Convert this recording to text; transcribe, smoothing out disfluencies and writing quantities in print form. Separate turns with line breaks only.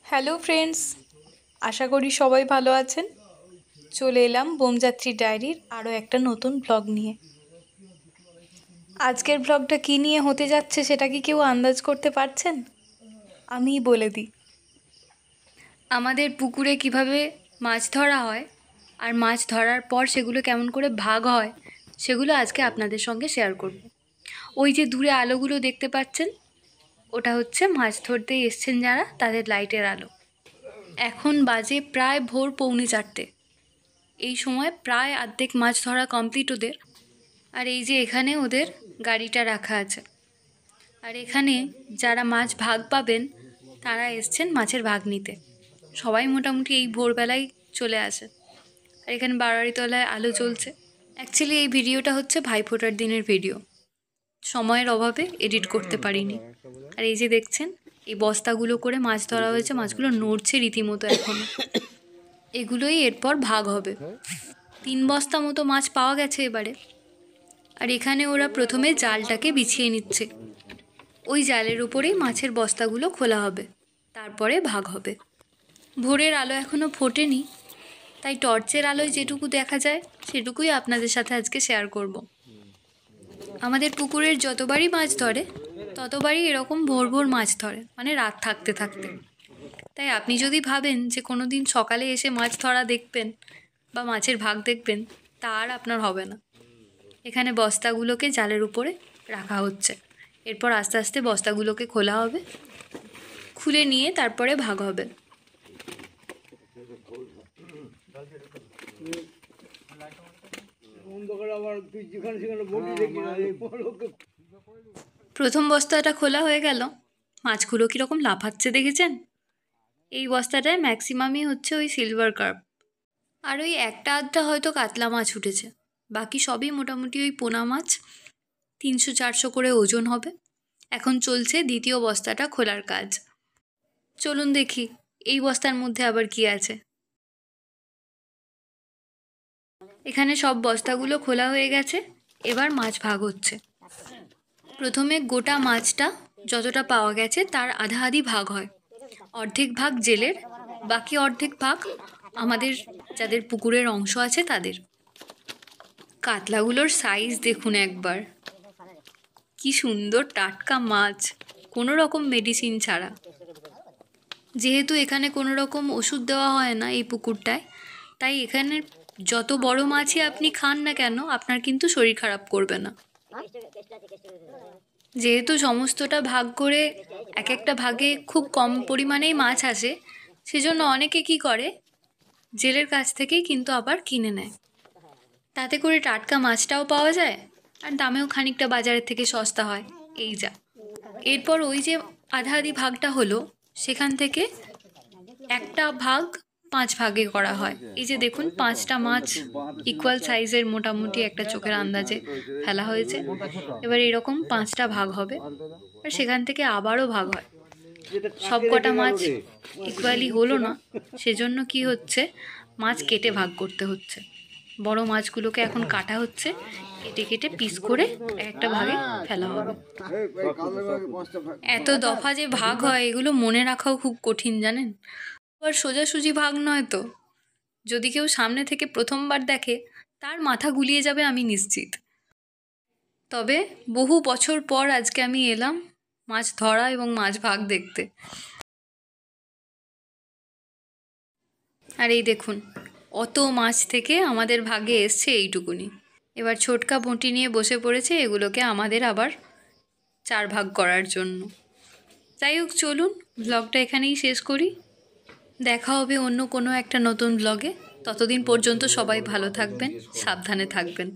Hello friends, আশা করি সবাই ভালো আছেন। চলে এলাম বোমযাত্রী ডায়েরির আরও একটা নতুন ব্লগ নিয়ে। আজকের ব্লগটা কী নিয়ে হতে যাচ্ছে সেটা কি কেউ আন্দাজ করতে পারছেন? আমিই বলে দিই। আমাদের পুকুরে কিভাবে মাছ ধরা হয় আর মাছ ধরার পর সেগুলো কেমন করে ভাগ হয় সেগুলো আজকে আপনাদের সঙ্গে শেয়ার করব। ওই যে দূরে আলোগুলো দেখতে পাচ্ছেন, ওটা হচ্ছে মাছ ধরতে এসছেন যারা তাদের লাইটের আলো। এখন বাজে প্রায় ভোর 3:45। এই সময় প্রায় অর্ধেক মাছ ধরা কমপ্লিট ওদের। আর এই যে এখানে ওদের গাড়িটা রাখা আছে, আর এখানে যারা মাছ ভাগ পাবেন তারা এসছেন মাছের ভাগ নিতে। সবাই মোটামুটি এই ভোরবেলায় চলে আসে। আর এখানে বাড়ারিতলায় আলো জ্বলছে। অ্যাকচুয়ালি এই ভিডিওটা হচ্ছে ভাইফোঁটার দিনের ভিডিও, সময়ের অভাবে এডিট করতে পারিনি। আর এই যে দেখছেন এই বস্তাগুলো করে মাছ ধরা হয়েছে, মাছগুলো নড়ছে রীতিমতো এখনও। এগুলোই এরপর ভাগ হবে। 3 বস্তা মতো মাছ পাওয়া গেছে এবারে। আর এখানে ওরা প্রথমে জালটাকে বিছিয়ে নিচ্ছে। ওই জালের উপরেই মাছের বস্তাগুলো খোলা হবে, তারপরে ভাগ হবে। ভোরের আলো এখনও ফোটেনি, তাই টর্চের আলোয় যেটুকু দেখা যায় সেটুকুই আপনাদের সাথে আজকে শেয়ার করব। আমাদের পুকুরের যতবারই মাছ ধরে ততবারই এরকম ভোর ভোর মাছ ধরে, মানে রাত থাকতে থাকতে। তাই আপনি যদি ভাবেন যে কোনো দিন সকালে এসে মাছ ধরা দেখবেন বা মাছের ভাগ দেখবেন, তা আর আপনার হবে না। এখানে বস্তাগুলোকে জালের উপরে রাখা হচ্ছে। এরপর আস্তে আস্তে বস্তাগুলোকে খোলা হবে, খুলে নিয়ে তারপরে ভাগ হবে। প্রথম বস্তাটা খোলা হয়ে গেল। মাছগুলো কীরকম লাফাচ্ছে দেখেছেন? এই বস্তাটায় ম্যাক্সিমামই হচ্ছে ওই সিলভার কার্প, আর ওই একটা আধটা হয়তো কাতলা মাছ উঠেছে। বাকি সবই মোটামুটি ওই পোনা মাছ, 300-400 করে ওজন হবে। এখন চলছে দ্বিতীয় বস্তাটা খোলার কাজ। চলুন দেখি এই বস্তার মধ্যে আবার কি আছে। এখানে সব বস্তাগুলো খোলা হয়ে গেছে, এবার মাছ ভাগ হচ্ছে। প্রথমে গোটা মাছটা যতটা পাওয়া গেছে তার আধা আধি ভাগ হয়। অর্ধেক ভাগ জেলের, বাকি অর্ধেক ভাগ আমাদের যাদের পুকুরের অংশ আছে তাদের। কাতলাগুলোর সাইজ দেখুন একবার, কি সুন্দর টাটকা মাছ, কোনো রকম মেডিসিন ছাড়া। যেহেতু এখানে কোনো রকম ওষুধ দেওয়া হয় না এই পুকুরটায়, তাই এখানে যত বড় মাছই আপনি খান না কেন আপনার কিন্তু শরীর খারাপ করবে না। যেহেতু সমস্তটা ভাগ করে এক একটা ভাগে খুব কম পরিমাণেই মাছ আসে, সেজন্য অনেকে কি করে জেলের কাছ থেকেই কিন্তু আবার কিনে নেয়। তাতে করে টাটকা মাছটাও পাওয়া যায় আর দামেও খানিকটা বাজারের থেকে সস্তা হয়। এই যা। এরপর ওই যে আধা আধি ভাগটা হলো, সেখান থেকে একটা ভাগ 5 ভাগে করা হয়। এই যে দেখুন 5টা মাছ ইকুয়াল সাইজের মোটামুটি একটা চোখের আন্দাজে ফেলা হয়েছে। এবার এরকম 5টা ভাগ হবে, আর সেখান থেকে আবারও ভাগ হয়। সব কটা মাছ ইকুয়ালি হলো না, সেজন্য কি হচ্ছে, মাছ কেটে ভাগ করতে হচ্ছে। বড় মাছগুলোকে এখন কাটা হচ্ছে, কেটে কেটে পিস করে একটা ভাগে ফেলা হবে। এত দফা যে ভাগ হয় এগুলো মনে রাখাও খুব কঠিন জানেন। আবার সোজাসুজি ভাগ নয় তো, যদি কেউ সামনে থেকে প্রথমবার দেখে তার মাথা গুলিয়ে যাবে আমি নিশ্চিত। তবে বহু বছর পর আজকে আমি এলাম মাছ ধরা এবং মাছ ভাগ দেখতে। আর এই দেখুন অত মাছ থেকে আমাদের ভাগে এসছে এইটুকুনি। এবার ছোটকা বঁটি নিয়ে বসে পড়েছে এগুলোকে আমাদের আবার 4 ভাগ করার জন্য। যাই হোক, চলুন ব্লগটা এখানেই শেষ করি। দেখা হবে অন্য কোনো একটা নতুন ব্লগে। ততদিন পর্যন্ত সবাই ভালো থাকবেন, সাবধানে থাকবেন।